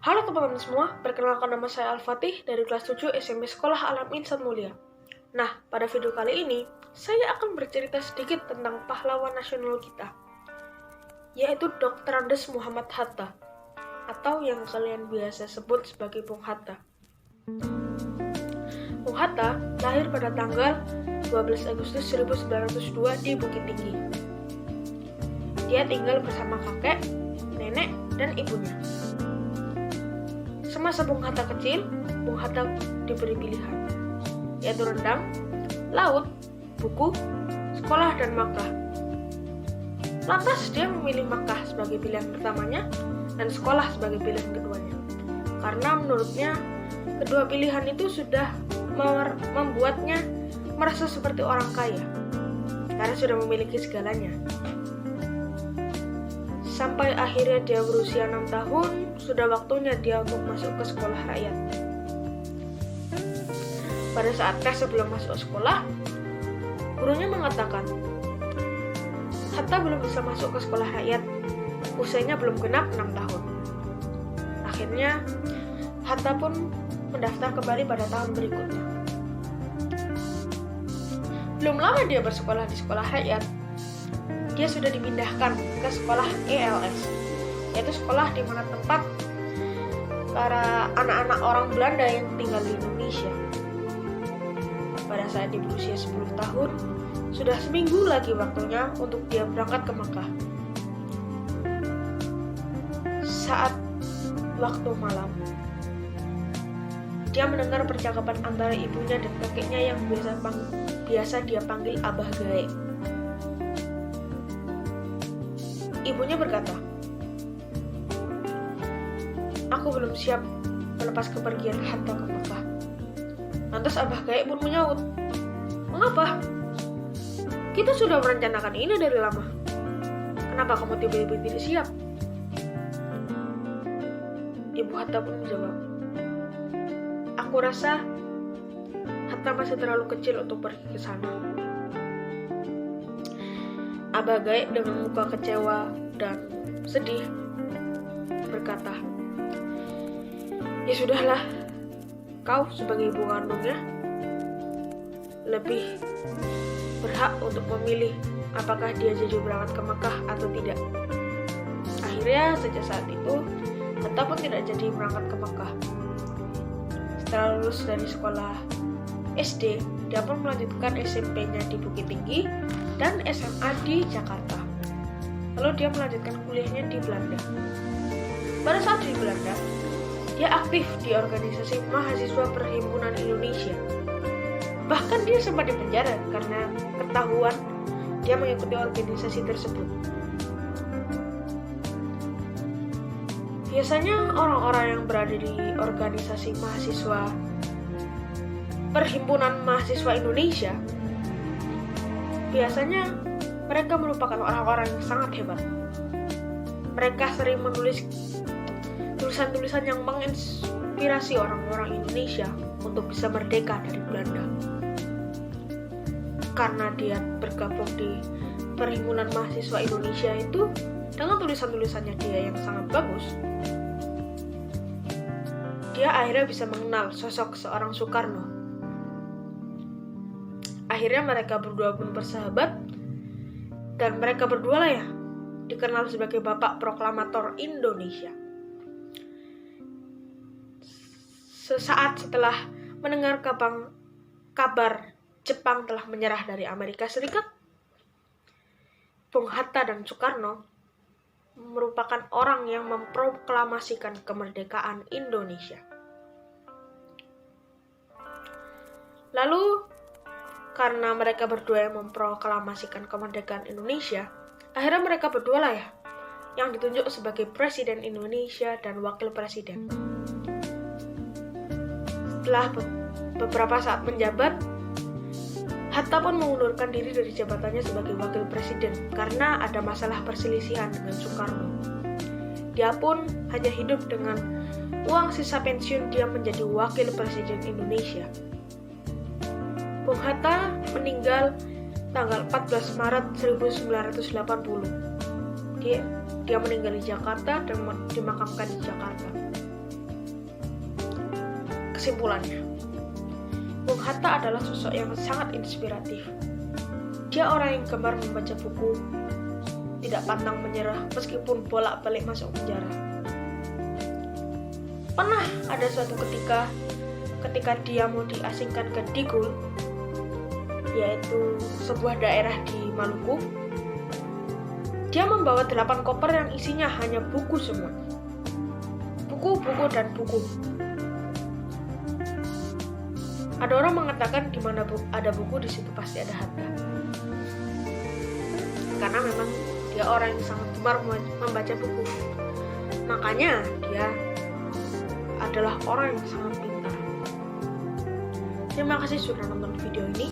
Halo teman-teman semua, perkenalkan nama saya Al-Fatih dari kelas 7 SMP Sekolah Alam Insan Mulia. Nah, pada video kali ini, saya akan bercerita sedikit tentang pahlawan nasional kita, yaitu Dr. Andes Muhammad Hatta, atau yang kalian biasa sebut sebagai Bung Hatta. Bung Hatta lahir pada tanggal 12 Agustus 1902 di Bukit Tinggi. Dia tinggal bersama kakek, nenek, dan ibunya. Semasa Bung Hatta kecil, Bung Hatta diberi pilihan, yaitu rendang, laut, buku, sekolah, dan Makkah. Lantas dia memilih Makkah sebagai pilihan pertamanya dan sekolah sebagai pilihan keduanya. Karena menurutnya, kedua pilihan itu sudah membuatnya merasa seperti orang kaya, karena sudah memiliki segalanya. Sampai akhirnya dia berusia 6 tahun, sudah waktunya dia untuk masuk ke sekolah rakyat. Pada saat tes sebelum masuk sekolah, gurunya mengatakan, Hatta belum bisa masuk ke sekolah rakyat, usianya belum genap 6 tahun. Akhirnya, Hatta pun mendaftar kembali pada tahun berikutnya. Belum lama dia bersekolah di sekolah rakyat, dia sudah dipindahkan ke sekolah ELS, yaitu sekolah di mana tempat para anak-anak orang Belanda yang tinggal di Indonesia. Pada saat dia berusia 10 tahun, sudah seminggu lagi waktunya untuk dia berangkat ke Makkah. Saat waktu malam, dia mendengar percakapan antara ibunya dan kakeknya yang biasa dia panggil Abah Gaek. Ibunya berkata, "Aku belum siap melepas kepergian Hatta ke Makkah." Lantas Abah Gaek pun menyaut, "Mengapa? Kita sudah merencanakan ini dari lama. Kenapa kamu tiba-tiba tidak siap?" Ibu Hatta pun menjawab, "Aku rasa Hatta masih terlalu kecil untuk pergi ke sana." Abah Gaek dengan muka kecewa dan sedih berkata, "Ya sudahlah, kau sebagai ibu kandungnya lebih berhak untuk memilih apakah dia jadi berangkat ke Makkah atau tidak." Akhirnya sejak saat itu, Hatta pun tidak jadi berangkat ke Makkah. Setelah lulus dari sekolah SD, dia pun melanjutkan SMP-nya di Bukit Tinggi dan SMA di Jakarta. Lalu dia melanjutkan kuliahnya di Belanda. Pada saat di Belanda, dia aktif di organisasi mahasiswa Perhimpunan Indonesia. Bahkan dia sempat dipenjara karena ketahuan dia mengikuti organisasi tersebut. Biasanya orang-orang yang berada di organisasi mahasiswa Perhimpunan Mahasiswa Indonesia, biasanya mereka merupakan orang-orang yang sangat hebat. Mereka sering menulis tulisan-tulisan yang menginspirasi orang-orang Indonesia untuk bisa merdeka dari Belanda. Karena dia bergabung di Perhimpunan Mahasiswa Indonesia itu, dengan tulisan-tulisannya dia yang sangat bagus, dia akhirnya bisa mengenal sosok seorang Soekarno. Akhirnya mereka berdua pun bersahabat, dan mereka berdua lah ya dikenal sebagai Bapak Proklamator Indonesia. Sesaat setelah mendengar kabar Jepang telah menyerah dari Amerika Serikat, Bung Hatta dan Soekarno merupakan orang yang memproklamasikan kemerdekaan Indonesia. Lalu, karena mereka berdua yang memproklamasikan kemerdekaan Indonesia, akhirnya mereka berdua lah ya yang ditunjuk sebagai Presiden Indonesia dan Wakil Presiden. Setelah beberapa saat menjabat, Hatta pun mengundurkan diri dari jabatannya sebagai Wakil Presiden karena ada masalah perselisihan dengan Soekarno. Dia pun hanya hidup dengan uang sisa pensiun dia menjadi Wakil Presiden Indonesia. Bung Hatta meninggal tanggal 14 Maret 1980. Dia meninggal di Jakarta dan dimakamkan di Jakarta. Kesimpulannya, Bung Hatta adalah sosok yang sangat inspiratif. Dia orang yang gemar membaca buku, tidak pantang menyerah meskipun bolak-balik masuk penjara. Pernah ada suatu ketika dia mau diasingkan ke Digul, yaitu sebuah daerah di Maluku. Dia membawa 8 koper yang isinya hanya buku semua. Buku dan buku. Ada orang mengatakan di mana ada buku, di situ pasti ada Hatta. Karena memang dia orang yang sangat gemar membaca buku. Makanya dia adalah orang yang sangat pintar. Terima kasih sudah nonton video ini.